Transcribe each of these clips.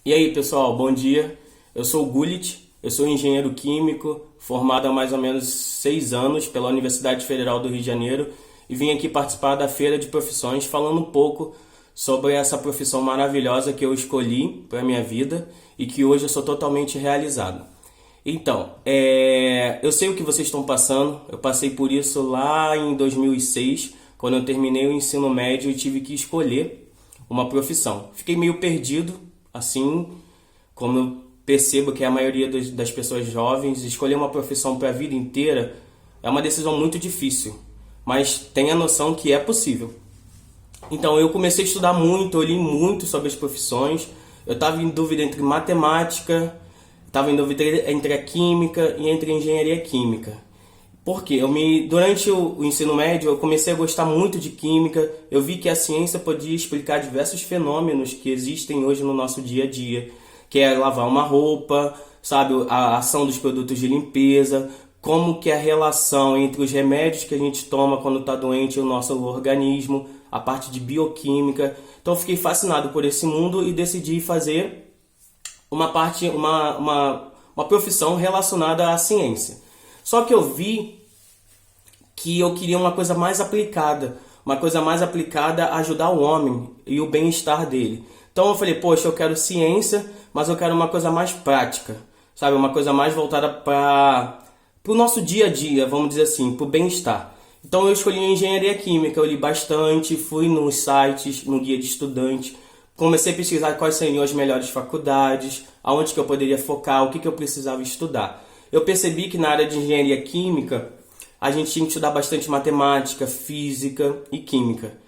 E aí, pessoal, bom dia. Eu sou o Gullit, eu sou engenheiro químico, formado há mais ou menos 6 anos pela Universidade Federal do Rio de Janeiro e vim aqui participar da Feira de Profissões falando um pouco sobre essa profissão maravilhosa que eu escolhi para minha vida e que hoje eu sou totalmente realizado. Então, eu sei o que vocês estão passando, eu passei por isso lá em 2006, quando eu terminei o ensino médio e tive que escolher uma profissão. Fiquei meio perdido, assim, como eu percebo que a maioria das pessoas jovens, escolher uma profissão para a vida inteira é uma decisão muito difícil, mas tenha noção que é possível. Então eu comecei a estudar muito, eu li muito sobre as profissões, eu estava em dúvida entre matemática, estava em dúvida entre a química e entre a engenharia química. Porque durante o ensino médio eu comecei a gostar muito de química, eu vi que a ciência podia explicar diversos fenômenos que existem hoje no nosso dia a dia, que é lavar uma roupa, sabe, a ação dos produtos de limpeza, como que é a relação entre os remédios que a gente toma quando está doente e o nosso organismo, a parte de bioquímica. Então eu fiquei fascinado por esse mundo e decidi fazer uma profissão relacionada à ciência. Só que eu vi que eu queria uma coisa mais aplicada a ajudar o homem e o bem-estar dele. Então eu falei, poxa, eu quero ciência, mas eu quero uma coisa mais prática, sabe? Uma coisa mais voltada para o nosso dia a dia, vamos dizer assim, para o bem-estar. Então eu escolhi a engenharia química, eu li bastante, fui nos sites, no guia de estudante, comecei a pesquisar quais seriam as melhores faculdades, aonde que eu poderia focar, o que eu precisava estudar. Eu percebi que na área de engenharia química, a gente tinha que estudar bastante matemática, física e química.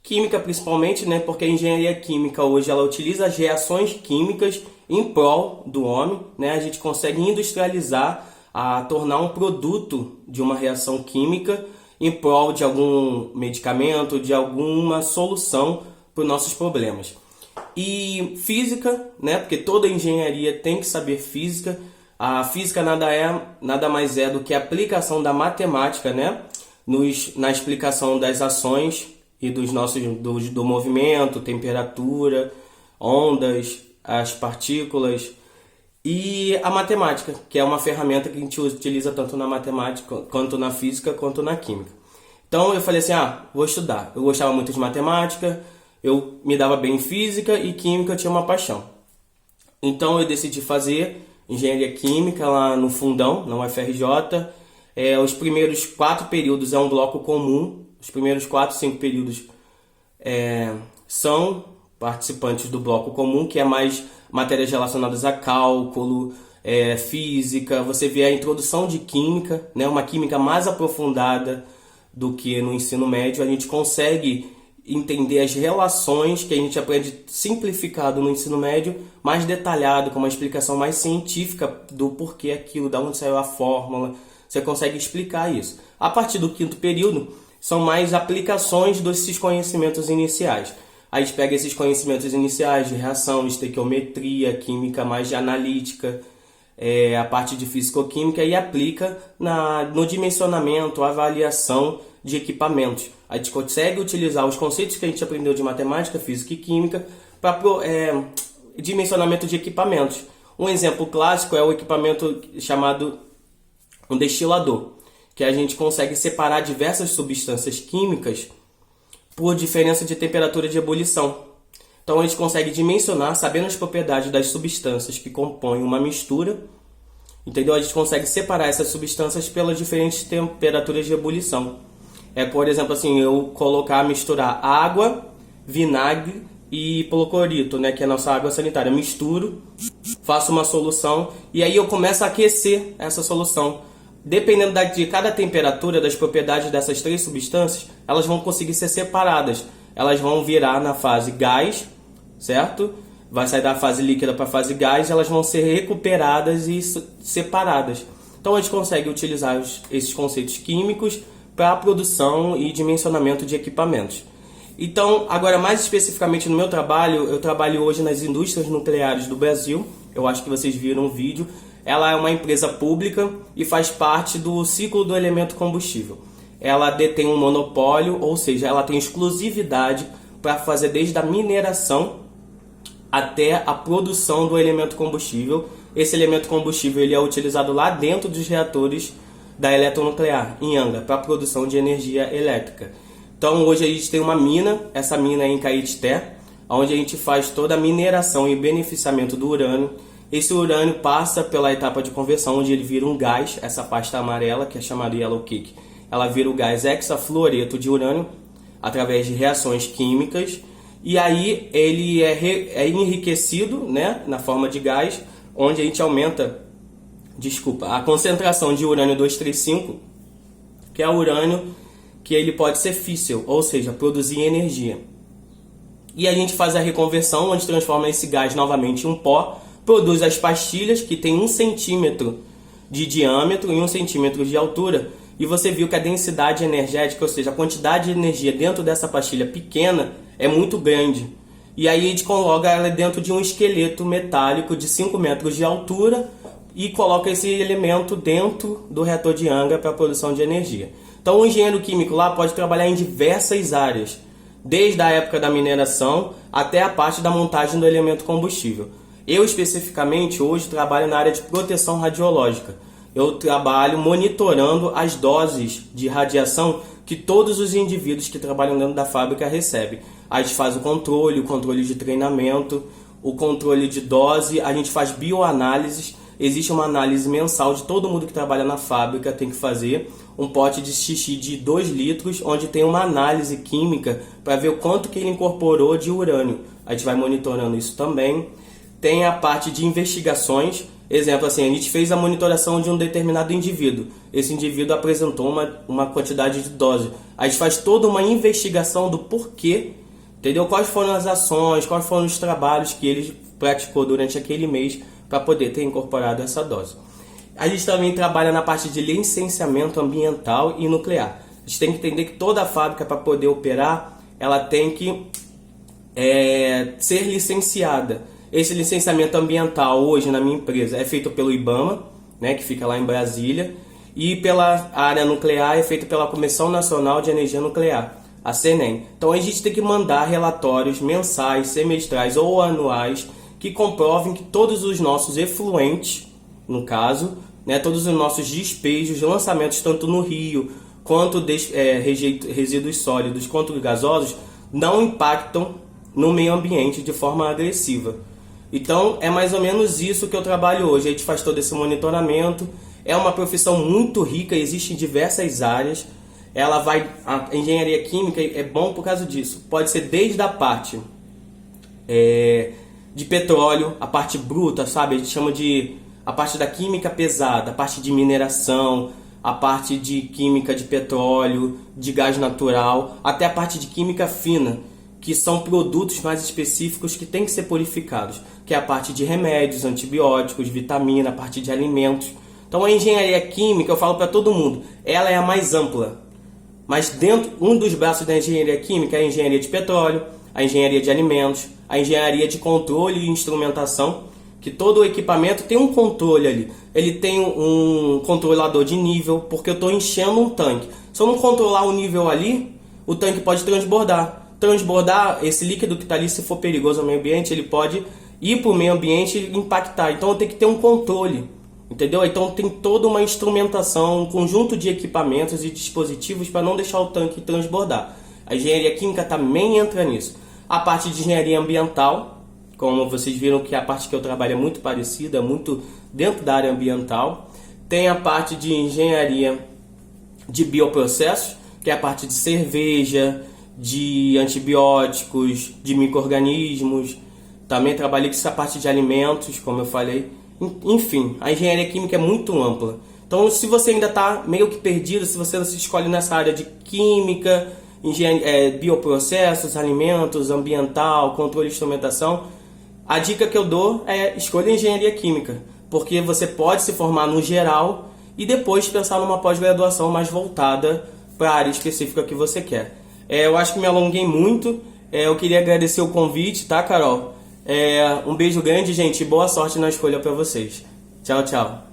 Química principalmente, né, porque a engenharia química hoje ela utiliza as reações químicas em prol do homem, né? A gente consegue industrializar, tornar um produto de uma reação química em prol de algum medicamento, de alguma solução para os nossos problemas. E física, né, porque toda engenharia tem que saber física. A física nada mais é do que a aplicação da matemática, né, na explicação das ações e do movimento, temperatura, ondas, as partículas e a matemática, que é uma ferramenta que a gente utiliza tanto na matemática, quanto na física, quanto na química. Então eu falei assim, vou estudar. Eu gostava muito de matemática, eu me dava bem em física e química, eu tinha uma paixão. Então eu decidi fazer engenharia química lá no Fundão, na UFRJ. Os primeiros 4 períodos é um bloco comum. Os primeiros 4, 5 períodos são participantes do bloco comum, que é mais matérias relacionadas a cálculo, física. Você vê a introdução de química, né? Uma química mais aprofundada do que no ensino médio. A gente consegue entender as relações que a gente aprende simplificado no ensino médio, mais detalhado, com uma explicação mais científica do porquê aquilo, da onde saiu a fórmula. Você consegue explicar isso. A partir do 5º período, são mais aplicações desses conhecimentos iniciais. A gente pega esses conhecimentos iniciais de reação, estequiometria, química mais de analítica, a parte de fisicoquímica e aplica no dimensionamento, avaliação de equipamentos. A gente consegue utilizar os conceitos que a gente aprendeu de matemática, física e química para dimensionamento de equipamentos. Um exemplo clássico é o equipamento chamado um destilador, que a gente consegue separar diversas substâncias químicas por diferença de temperatura de ebulição. Então a gente consegue dimensionar, sabendo as propriedades das substâncias que compõem uma mistura, entendeu? A gente consegue separar essas substâncias pelas diferentes temperaturas de ebulição. Por exemplo, assim, eu misturar água, vinagre e hipoclorito, né, que é a nossa água sanitária. Misturo, faço uma solução e aí eu começo a aquecer essa solução. Dependendo de cada temperatura, das propriedades dessas 3 substâncias, elas vão conseguir ser separadas. Elas vão virar na fase gás, certo? Vai sair da fase líquida para a fase gás, elas vão ser recuperadas e separadas. Então a gente consegue utilizar esses conceitos químicos para a produção e dimensionamento de equipamentos. Então, agora mais especificamente no meu trabalho, eu trabalho hoje nas indústrias nucleares do Brasil. Eu acho que vocês viram o vídeo. Ela é uma empresa pública e faz parte do ciclo do elemento combustível. Ela detém um monopólio, ou seja, ela tem exclusividade para fazer desde a mineração até a produção do elemento combustível. Esse elemento combustível ele é utilizado lá dentro dos reatores da eletronuclear, em Angra, para a produção de energia elétrica. Então hoje a gente tem uma mina, essa mina é em Caetité, onde a gente faz toda a mineração e beneficiamento do urânio. Esse urânio passa pela etapa de conversão, onde ele vira um gás, essa pasta amarela, que é chamada yellow cake, ela vira o gás hexafluoreto de urânio, através de reações químicas, e aí ele é enriquecido, né, na forma de gás, onde a gente aumenta a concentração de urânio 235, que é o urânio que ele pode ser físsil, ou seja, produzir energia. E a gente faz a reconversão, onde transforma esse gás novamente em um pó, produz as pastilhas, que tem 1 centímetro de diâmetro e 1 centímetro de altura, e você viu que a densidade energética, ou seja, a quantidade de energia dentro dessa pastilha pequena, é muito grande. E aí a gente coloca ela dentro de um esqueleto metálico de 5 metros de altura e coloca esse elemento dentro do reator de Angra para a produção de energia. Então o engenheiro químico lá pode trabalhar em diversas áreas, desde a época da mineração até a parte da montagem do elemento combustível. Eu especificamente hoje trabalho na área de proteção radiológica. Eu trabalho monitorando as doses de radiação que todos os indivíduos que trabalham dentro da fábrica recebem. A gente faz o controle de treinamento, o controle de dose, a gente faz bioanálises. Existe uma análise mensal de todo mundo que trabalha na fábrica, tem que fazer um pote de xixi de 2 litros, onde tem uma análise química para ver o quanto que ele incorporou de urânio. A gente vai monitorando isso também. Tem a parte de investigações. Exemplo, assim, a gente fez a monitoração de um determinado indivíduo. Esse indivíduo apresentou uma quantidade de dose. A gente faz toda uma investigação do porquê, entendeu? Quais foram as ações, quais foram os trabalhos que ele praticou durante aquele mês para poder ter incorporado essa dose. A gente também trabalha na parte de licenciamento ambiental e nuclear. A gente tem que entender que toda fábrica, para poder operar, ela tem que ser licenciada. Esse licenciamento ambiental hoje na minha empresa é feito pelo IBAMA, né, que fica lá em Brasília, e pela área nuclear é feito pela Comissão Nacional de Energia Nuclear, a CENEM. Então a gente tem que mandar relatórios mensais, semestrais ou anuais que comprovem que todos os nossos efluentes, no caso, né, todos os nossos despejos, lançamentos tanto no rio quanto resíduos sólidos quanto gasosos, não impactam no meio ambiente de forma agressiva. Então é mais ou menos isso que eu trabalho hoje. A gente faz todo esse monitoramento. É uma profissão muito rica, existe em diversas áreas. A engenharia química é bom por causa disso. Pode ser desde a parte de petróleo, a parte bruta, sabe? A gente chama de a parte da química pesada, a parte de mineração, a parte de química de petróleo, de gás natural, até a parte de química fina, que são produtos mais específicos que têm que ser purificados, que é a parte de remédios, antibióticos, vitamina, a parte de alimentos. Então a engenharia química, eu falo para todo mundo, ela é a mais ampla. Mas dentro, um dos braços da engenharia química é a engenharia de petróleo, a engenharia de alimentos, a engenharia de controle e instrumentação, que todo o equipamento tem um controle ali. Ele tem um controlador de nível, porque eu estou enchendo um tanque. Se eu não controlar o nível ali, o tanque pode transbordar. Esse líquido que está ali, se for perigoso ao meio ambiente, ele pode ir para o meio ambiente e impactar. Então eu tenho que ter um controle, entendeu? Então tem toda uma instrumentação, um conjunto de equipamentos e dispositivos para não deixar o tanque transbordar. A engenharia química também entra nisso. A parte de engenharia ambiental, como vocês viram que a parte que eu trabalho é muito parecida, muito dentro da área ambiental. Tem a parte de engenharia de bioprocessos, que é a parte de cerveja, de antibióticos, de micro-organismos. Também trabalhei com essa parte de alimentos, como eu falei. Enfim, a engenharia química é muito ampla. Então, se você ainda está meio que perdido, se você não se escolhe nessa área de química, bioprocessos, alimentos, ambiental, controle e instrumentação, a dica que eu dou é escolha engenharia química, porque você pode se formar no geral e depois pensar numa pós-graduação mais voltada para a área específica que você quer. Eu acho que me alonguei muito. Eu queria agradecer o convite, tá, Carol? Um beijo grande, gente, e boa sorte na escolha para vocês. Tchau, tchau.